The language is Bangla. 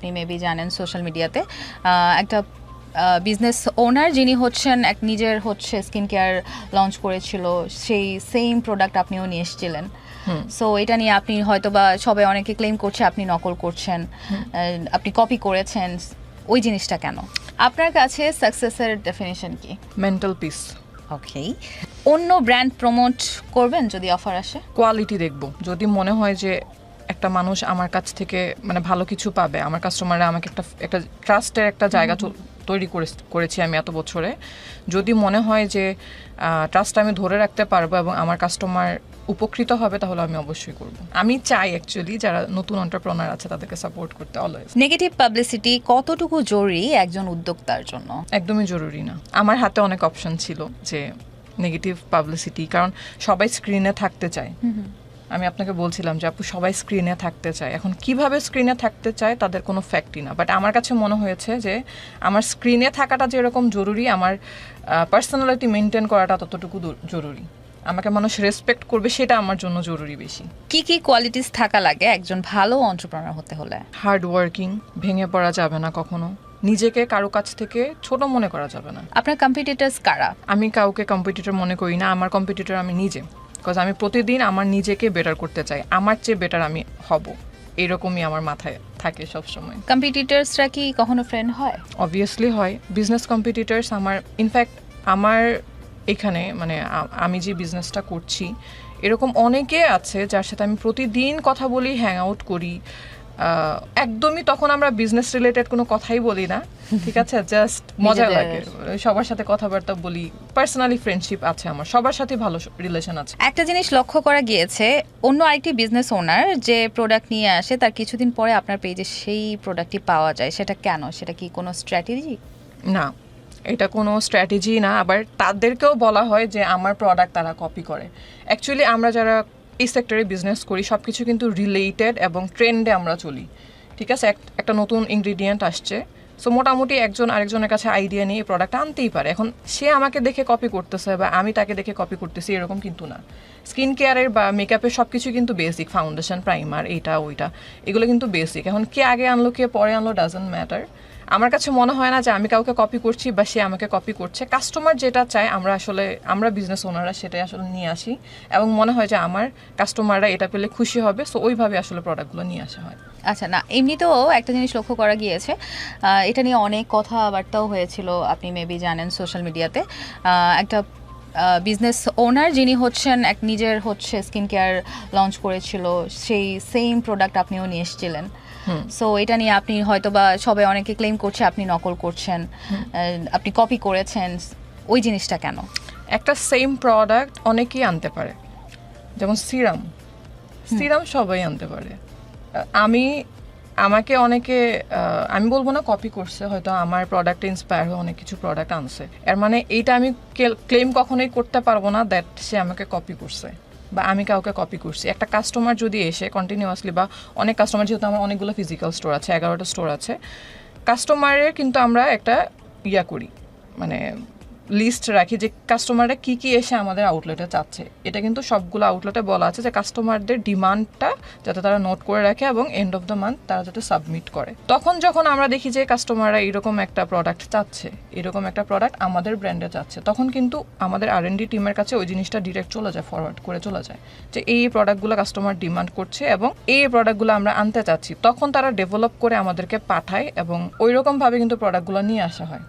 আপনি মেবি জানেন সোশ্যাল মিডিয়াতে একটা বিজনেস ওনার যিনি হচ্ছেন নিজের হচ্ছে স্কিন কেয়ার লঞ্চ করেছিল, সেই সেম প্রোডাক্ট আপনিও নিয়ে এসেছিলেন। সো এটা নিয়ে আপনি হয়তো বা সবাই অনেকে ক্লেম করছে আপনি নকল করছেন, আপনি কপি করেছেন। ওই জিনিসটা কেন? আপনার কাছে সাকসেসের ডেফিনিশন কি? Mental peace. ওকে, অন্য ব্র্যান্ড প্রমোট করবেন যদি অফার আসে? কোয়ালিটি দেখব। যদি মনে হয় যে একটা মানুষ আমার কাছ থেকে মানে ভালো কিছু পাবে, আমার কাস্টমাররা আমাকে একটা ট্রাস্টের একটা জায়গা তৈরি করেছি আমি এত বছরে, যদি মনে হয় যে ট্রাস্ট আমি ধরে রাখতে পারবো এবং আমার কাস্টমার উপকৃত হবে, তাহলে আমি অবশ্যই করব। আমি চাই অ্যাকচুয়ালি যারা নতুন এন্টারপ্রেনার আছে তাদেরকে সাপোর্ট করতে অলওয়েজ। নেগেটিভ পাবলিসিটি কতটুকু জরুরি একজন উদ্যোক্তার জন্য? একদমই জরুরি না। আমার হাতে অনেক অপশন ছিল যে নেগেটিভ পাবলিসিটি, কারণ সবাই স্ক্রিনে থাকতে চায়। আমি আপনাকে বলছিলাম যে আপু সবাই স্ক্রিনে থাকতে চায়, এখন কিভাবে স্ক্রিনে থাকতে চায় তাদের কোনো ফ্যাক্টই না। বাট আমার কাছে মনে হয়েছে যে আমার স্ক্রিনে থাকাটা যেরকম জরুরি, আমার পার্সোনালিটি মেনটেন করাটা ততটুকু জরুরি। আমাকে মানুষ রেসপেক্ট করবে সেটা আমার জন্য জরুরি বেশি। কি কি কোয়ালিটিস থাকা লাগে একজন ভালো এন্টারপ্রেনার হতে হলে? হার্ড ওয়ার্কিং, ভেঙে পড়া যাবে না কখনো, নিজেকে কারো কাছ থেকে ছোট মনে করা যাবে না। আপনার কম্পিটিটরস কারা? আমি কাউকে কম্পিটিটর মনে করি না, আমার কম্পিটিটর আমি নিজে। বিকজ আমি প্রতিদিন আমার নিজেকে বেটার করতে চাই, আমার চেয়ে বেটার আমি হব, এরকমই আমার মাথায় থাকে সবসময়। কম্পিটিটরসরা কি কখনো ফ্রেন্ড হয়? অবভিয়াসলি হয়। বিজনেস কম্পিটিটরস আমার, ইনফ্যাক্ট আমার এখানে মানে আমি যে বিজনেসটা করছি এরকম অনেকে আছে যার সাথে আমি প্রতিদিন কথা বলি, হ্যাং আউট করি। একদমই তখন আমরা বিজনেস রিলেটেড কোনো কথাই বলি না, ঠিক আছে, জাস্ট মজা লাগে, সবার সাথে কথাবার্তা বলি। পার্সোনালি ফ্রেন্ডশিপ আছে আমার, সবার সাথে ভালো রিলেশন আছে। একটা জিনিস লক্ষ্য করা গিয়েছে, অন্য আরেকটি বিজনেস ওনার যে প্রোডাক্ট নিয়ে আসে তার কিছুদিন পরে আপনার পেজে সেই প্রোডাক্টটি পাওয়া যায়, সেটা কেন? সেটা কি কোনো স্ট্র্যাটেজি? না, এটা কোনো স্ট্র্যাটেজি না। আবার তাদেরকেও বলা হয় যে আমার প্রোডাক্ট তারা কপি করে। অ্যাকচুয়ালি আমরা যারা এই সেক্টরে বিজনেস করি সব কিছু কিন্তু রিলেটেড এবং ট্রেন্ডে আমরা চলি, ঠিক আছে। একটা নতুন ইনগ্রিডিয়েন্ট আসছে, সো মোটামুটি একজন আরেকজনের কাছে আইডিয়া নিয়ে এই প্রোডাক্ট আনতেই পারে। এখন সে আমাকে দেখে কপি করতেছে বা আমি তাকে দেখে কপি করতেছি এরকম কিন্তু না। স্কিন কেয়ারের বা মেকআপের সব কিছু কিন্তু বেসিক, ফাউন্ডেশন, প্রাইমার, এইটা ওইটা, এগুলো কিন্তু বেসিক। এখন কে আগে আনলো কে পরে আনলো ডাজন্ট ম্যাটার। আমার কাছে মনে হয় না যে আমি কাউকে কপি করছি বা সে আমাকে কপি করছে। কাস্টমার যেটা চায় আমরা বিজনেস ওনাররা সেটাই আসলে নিয়ে আসি, এবং মনে হয় যে আমার কাস্টমাররা এটা পেলে খুশি হবে, সো ওইভাবে আসলে প্রোডাক্টগুলো নিয়ে আসা হয়। আচ্ছা, না এমনিতেও একটা জিনিস লক্ষ্য করা গিয়েছে, এটা নিয়ে অনেক কথাবার্তাও হয়েছিল, আপনি মেবি জানেন সোশ্যাল মিডিয়াতে একটা বিজনেস ওনার যিনি হচ্ছেন নিজের হচ্ছে স্কিন কেয়ার লঞ্চ করেছিল, সেই সেম প্রোডাক্ট আপনিও নিয়ে এসেছিলেন। সো এটা নিয়ে আপনি হয়তো বা সবাই অনেকে ক্লেম করছে আপনি নকল করছেন, আপনি কপি করেছেন। ওই জিনিসটা কেন? একটা সেম প্রোডাক্ট অনেকেই আনতে পারে, যেমন সিরাম সবাই আনতে পারে। আমাকে অনেকে, আমি বলবো না কপি করছে, হয়তো আমার প্রোডাক্টে ইন্সপায়ার হয়ে অনেক কিছু প্রোডাক্ট আনছে। এর মানে এইটা আমি ক্লেম কখনোই করতে পারবো না দ্যাট সে আমাকে কপি করছে বা আমি কাউকে কপি করছি। একটা কাস্টমার যদি এসে কন্টিনিউয়াসলি, বা অনেক কাস্টমার, যেহেতু আমার অনেকগুলো ফিজিক্যাল স্টোর আছে, 11টা স্টোর আছে, কাস্টমারের কিন্তু আমরা একটা করি, মানে লিস্ট রাখি যে কাস্টমাররা কি কি এসে আমাদের আউটলেটে চাচ্ছে। এটা কিন্তু সবগুলো আউটলেটে বলা আছে যে কাস্টমারদের ডিমান্ডটা যাতে তারা নোট করে রাখে এবং এন্ড অফ দ্য মান্থ তারা যাতে সাবমিট করে। তখন যখন আমরা দেখি যে কাস্টমাররা এরকম একটা প্রোডাক্ট চাচ্ছে, এরকম একটা প্রোডাক্ট আমাদের ব্র্যান্ডে চাচ্ছে, তখন কিন্তু আমাদের R&D টিমের কাছে ওই জিনিসটা ডিরেক্ট চলে যায়, ফরওয়ার্ড করে চলে যায় যে এই প্রোডাক্টগুলো কাস্টমার ডিমান্ড করছে এবং এই প্রোডাক্টগুলো আমরা আনতে চাচ্ছি। তখন তারা ডেভেলপ করে আমাদেরকে পাঠায় এবং ওই রকমভাবে কিন্তু প্রোডাক্টগুলো নিয়ে আসা হয়।